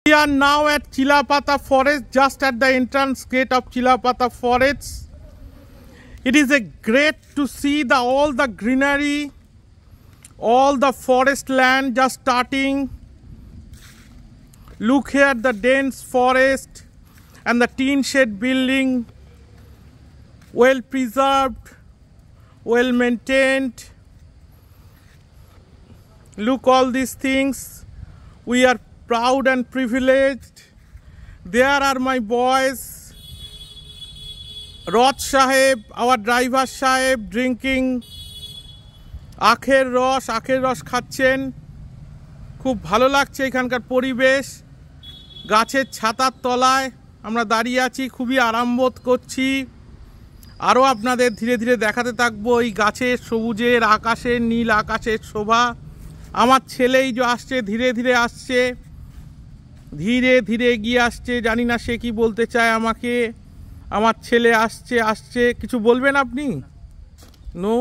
We are now at Chilapata Forest, just at the entrance gate of Chilapata Forest. It is a great to see all the greenery, all the forest land just starting. Look here, the dense forest and the tin shed building, well preserved, well maintained. Look all these things. We are proud and privileged. There are my boys, Raj Saheb, our driver Saheb, drinking আখের রস খাচ্ছেন। খুব ভালো লাগছে এখানকার পরিবেশ। গাছের ছাতার তলায় আমরা দাঁড়িয়ে আছি, খুবই আরাম বোধ করছি। আরও আপনাদের ধীরে ধীরে দেখাতে থাকবো এই গাছের সবুজের, আকাশের, নীল আকাশের শোভা। আমার ছেলেই যে আসছে, ধীরে ধীরে আসছে, ধীরে ধীরে এগিয়ে আসছে। জানি না সে কি বলতে চায় আমাকে। আমার ছেলে আসছে। কিছু বলবেন আপনি? নো।